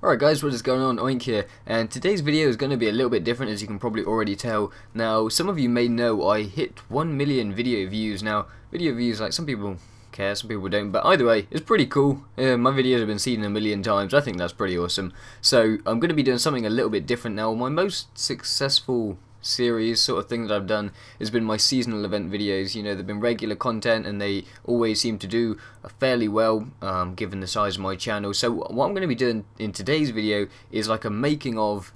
Alright guys, what is going on? Oink here, and today's video is going to be a little bit different, as you can probably already tell. Now, some of you may know I hit 1 million video views. Now, video views, like, some people care, some people don't, but either way, it's pretty cool. My videos have been seen a million times. I think that's pretty awesome. So, I'm going to be doing something a little bit different now. My most successful series sort of thing that I've done has been my seasonal event videos. You know, they've been regular content and they always seem to do fairly well given the size of my channel. So what I'm going to be doing in today's video is like a making of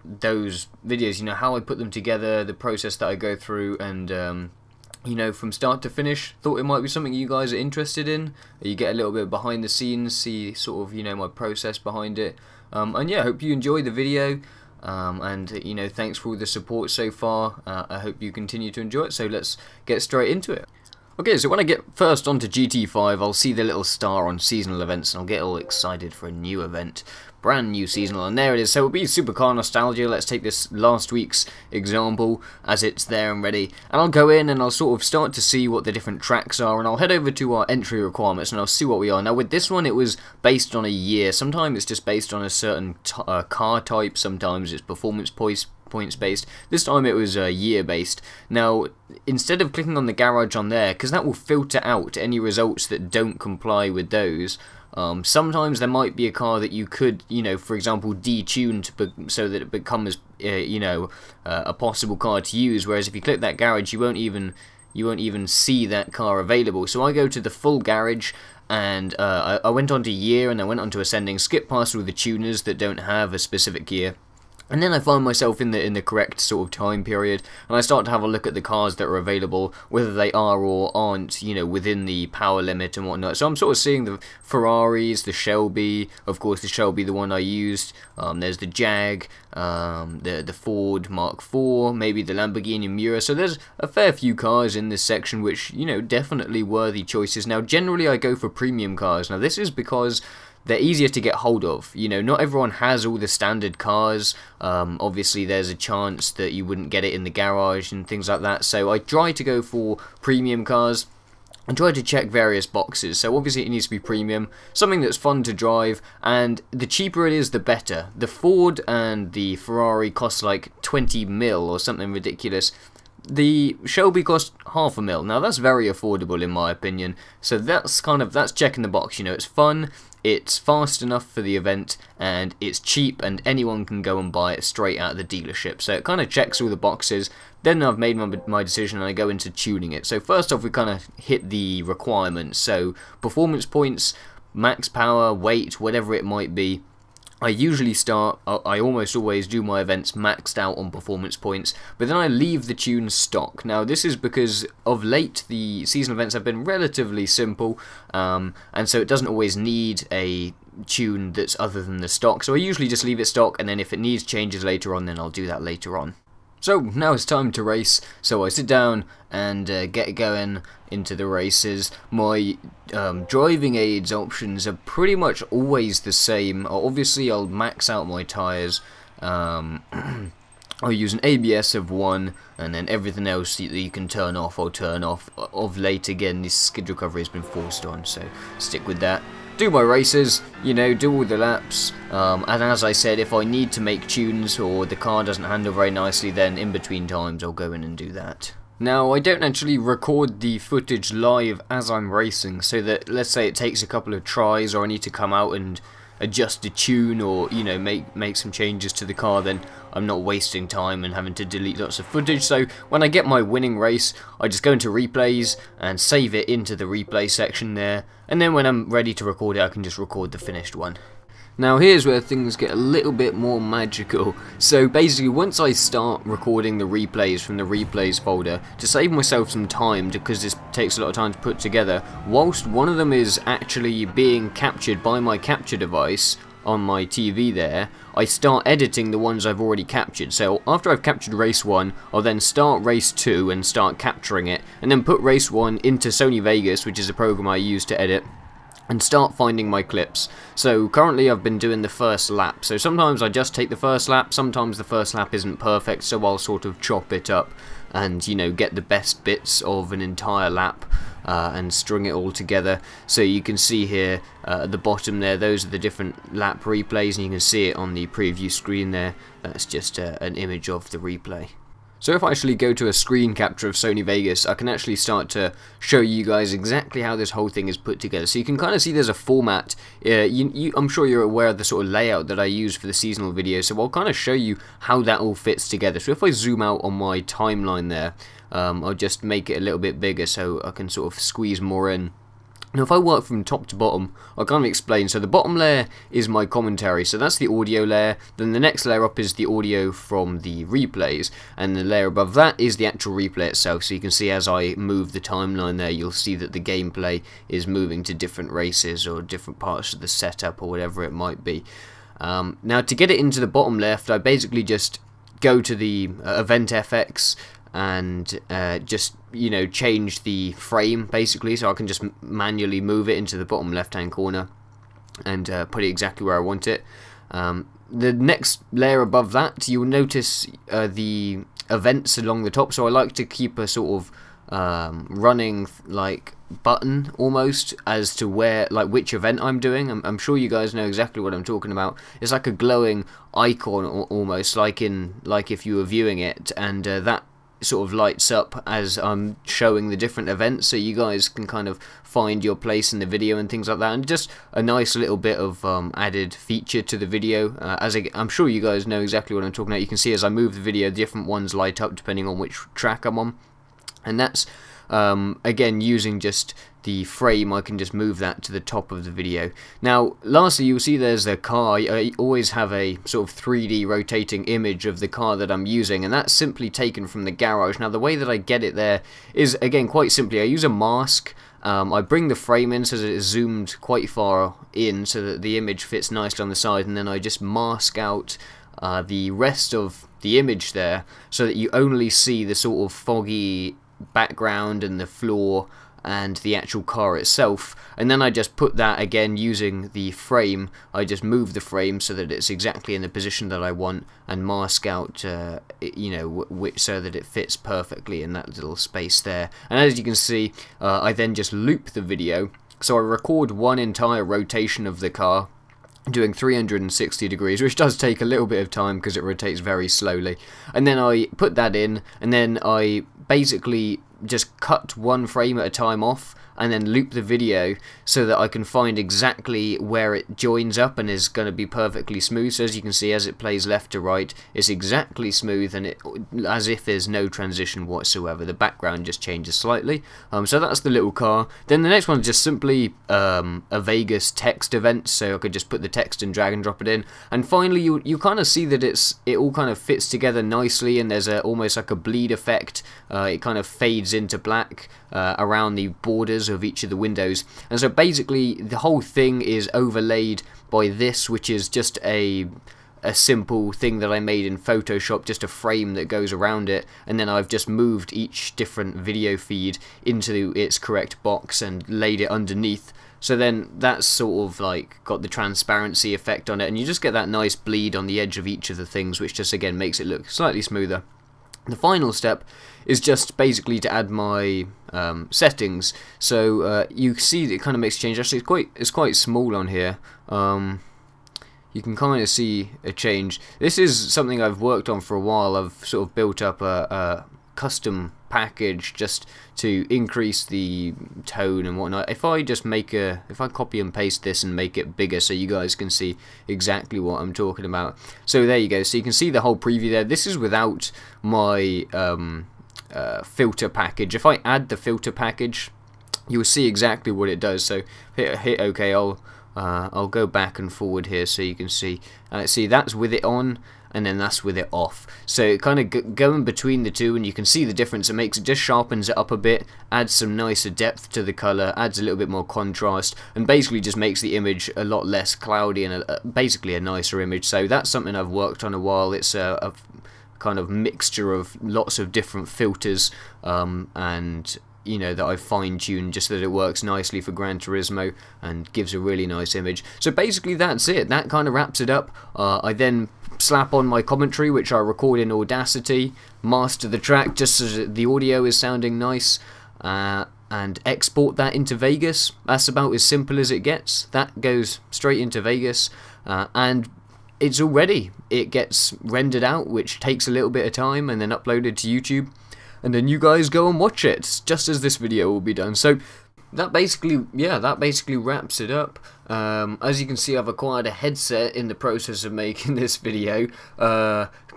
those videos, you know, how I put them together, the process that I go through, and you know, from start to finish. Thought it might be something you guys are interested in. You get a little bit behind the scenes, see sort of, you know, my process behind it, and yeah, I hope you enjoy the video. And you know, thanks for all the support so far. I hope you continue to enjoy it, so let's get straight into it. Okay, so when I get first onto GT5, I'll see the little star on seasonal events and I'll get all excited for a new event. Brand new seasonal, and there it is. So it'll be supercar nostalgia. Let's take this last week's example as it's there and ready, and I'll go in and I'll sort of start to see what the different tracks are, and I'll head over to our entry requirements and I'll see what we are. Now with this one, it was based on a year. Sometimes it's just based on a certain car type, sometimes it's performance points based. This time it was year based. Now instead of clicking on the garage on there, because that will filter out any results that don't comply with those, sometimes there might be a car that you could, you know, for example, detune so that it becomes you know, a possible car to use, whereas if you click that garage, you won't even see that car available. So I go to the full garage, and I went on to year, and I went on to ascending, skip past all the tuners that don't have a specific year. And then I find myself in the correct sort of time period, and I start to have a look at the cars that are available, whether they are or aren't, you know, within the power limit and whatnot. So I'm sort of seeing the Ferraris, the Shelby, of course the Shelby, the one I used. There's the Jag, the Ford Mark IV, maybe the Lamborghini Miura. So there's a fair few cars in this section which, you know, definitely worthy choices. Now generally I go for premium cars. Now this is because they're easier to get hold of. You know, not everyone has all the standard cars. Obviously there's a chance that you wouldn't get it in the garage and things like that, so I try to go for premium cars and try to check various boxes. So obviously it needs to be premium, something that's fun to drive, and the cheaper it is the better. The Ford and the Ferrari cost like 20 mil or something ridiculous. The Shelby cost $500,000. Now that's very affordable in my opinion. So that's checking the box. You know, it's fun, it's fast enough for the event, and it's cheap, and anyone can go and buy it straight out of the dealership. So it kind of checks all the boxes. Then I've made my decision and I go into tuning it. So first off, we kind of hit the requirements. So performance points, max power, weight, whatever it might be. I usually start, I almost always do my events maxed out on performance points, but then I leave the tune stock. Now this is because of late the seasonal events have been relatively simple, and so it doesn't always need a tune that's other than the stock. So I usually just leave it stock, and then if it needs changes later on, then I'll do that later on. So now it's time to race, so I sit down and get going into the races. My driving aids options are pretty much always the same. Obviously I'll max out my tyres. I'll use an ABS of 1, and then everything else that you can turn off, I'll turn off. Of late, again, this skid recovery has been forced on, so stick with that. Do my races, you know, do all the laps, and as I said, if I need to make tunes or the car doesn't handle very nicely, then in between times I'll go in and do that. Now, I don't actually record the footage live as I'm racing, so that, let's say it takes a couple of tries, or I need to come out and adjust the tune, or, you know, make some changes to the car, then I'm not wasting time and having to delete lots of footage. So when I get my winning race, I just go into replays and save it into the replay section there, and then when I'm ready to record it, I can just record the finished one. Now here's where things get a little bit more magical. So basically, once I start recording the replays from the replays folder, to save myself some time, because this takes a lot of time to put together, whilst one of them is actually being captured by my capture device on my TV there, I start editing the ones I've already captured. So after I've captured race 1, I'll then start race 2 and start capturing it, and then put race 1 into Sony Vegas, which is a program I use to edit. and start finding my clips. So currently I've been doing the first lap, so sometimes I just take the first lap, sometimes the first lap isn't perfect, so I'll sort of chop it up and, you know, get the best bits of an entire lap and string it all together. So you can see here at the bottom there, those are the different lap replays, and you can see it on the preview screen there. That's just an image of the replay. So if I actually go to a screen capture of Sony Vegas, I can actually start to show you guys exactly how this whole thing is put together. So you can kind of see there's a format. I'm sure you're aware of the sort of layout that I use for the seasonal video, so I'll kind of show you how that all fits together. So if I zoom out on my timeline there, I'll just make it a little bit bigger so I can sort of squeeze more in. Now if I work from top to bottom, I'll kind of explain. So the bottom layer is my commentary, so that's the audio layer. Then the next layer up is the audio from the replays, and the layer above that is the actual replay itself. So you can see as I move the timeline there, you'll see that the gameplay is moving to different races or different parts of the setup or whatever it might be. Now to get it into the bottom left, I basically just go to the Event FX and just, you know, change the frame basically, so I can just manually move it into the bottom left hand corner and put it exactly where I want it. The next layer above that, you'll notice the events along the top, so I like to keep a sort of running like button almost as to where, like, which event I'm doing. I'm sure you guys know exactly what I'm talking about. It's like a glowing icon almost, like if you were viewing it, and that sort of lights up as I'm showing the different events, so you guys can kind of find your place in the video and things like that, and just a nice little bit of added feature to the video. I'm sure you guys know exactly what I'm talking about. You can see as I move the video, different ones light up depending on which track I'm on, and that's again using just the frame. I can just move that to the top of the video. Now lastly, you'll see there's a car. I always have a sort of 3D rotating image of the car that I'm using, and that's simply taken from the garage. Now the way that I get it there is, again, quite simply, I use a mask. I bring the frame in so that it's zoomed quite far in so that the image fits nicely on the side, and then I just mask out the rest of the image there so that you only see the sort of foggy background and the floor and the actual car itself, and then I just put that again using the frame. I just move the frame so that it's exactly in the position that I want, and mask out you know, so that it fits perfectly in that little space there. And as you can see, I then just loop the video, so I record one entire rotation of the car doing 360 degrees, which does take a little bit of time because it rotates very slowly, and then I put that in, and then I basically just cut one frame at a time off and then loop the video so that I can find exactly where it joins up and is going to be perfectly smooth. So as you can see, as it plays left to right, it's exactly smooth, and as if there's no transition whatsoever. The background just changes slightly. So that's the little car. Then the next one is just simply a Vegas text event, so I could just put the text and drag and drop it in. And finally, you kind of see that it all kind of fits together nicely, and there's almost like a bleed effect. It kind of fades into black around the borders of each of the windows, and so basically the whole thing is overlaid by this, which is just a simple thing that I made in Photoshop, just a frame that goes around it, and then I've just moved each different video feed into its correct box and laid it underneath. So then that's sort of like got the transparency effect on it, and you just get that nice bleed on the edge of each of the things, which just again makes it look slightly smoother. The final step is just basically to add my settings. So you see that it kind of makes a change. Actually, it's quite small on here. You can kind of see a change. This is something I've worked on for a while. I've sort of built up a custom package just to increase the tone and whatnot. If I copy and paste this and make it bigger so you guys can see exactly what I'm talking about. So there you go. So you can see the whole preview there. This is without my filter package. If I add the filter package, you'll see exactly what it does. So hit OK. I'll go back and forward here so you can see. See, that's with it on, and then that's with it off. So it kind of going between the two, and you can see the difference. It just sharpens it up a bit, adds some nicer depth to the color, adds a little bit more contrast, and basically just makes the image a lot less cloudy and basically a nicer image. So that's something I've worked on a while. It's a kind of mixture of lots of different filters and you know, that I've fine-tuned just so that it works nicely for Gran Turismo and gives a really nice image. So basically that's it. That kind of wraps it up. I then slap on my commentary, which I record in Audacity, master the track just so that the audio is sounding nice, and export that into Vegas. That's about as simple as it gets. That goes straight into Vegas, and it's all ready. It gets rendered out, which takes a little bit of time, and then uploaded to YouTube, and then you guys go and watch it just as this video will be done. So that basically wraps it up. As you can see, I've acquired a headset in the process of making this video,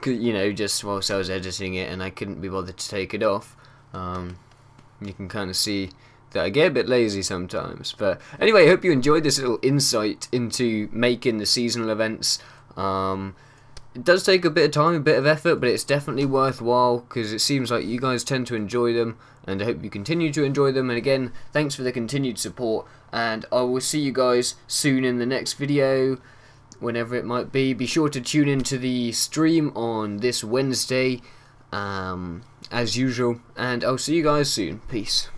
you know, just whilst I was editing it, and I couldn't be bothered to take it off. You can kind of see that I get a bit lazy sometimes. But anyway, I hope you enjoyed this little insight into making the seasonal events. It does take a bit of time, a bit of effort, but it's definitely worthwhile because it seems like you guys tend to enjoy them, and I hope you continue to enjoy them. And again, thanks for the continued support, and I will see you guys soon in the next video, whenever it might be. Be sure to tune into the stream on this Wednesday, as usual, and I'll see you guys soon. Peace.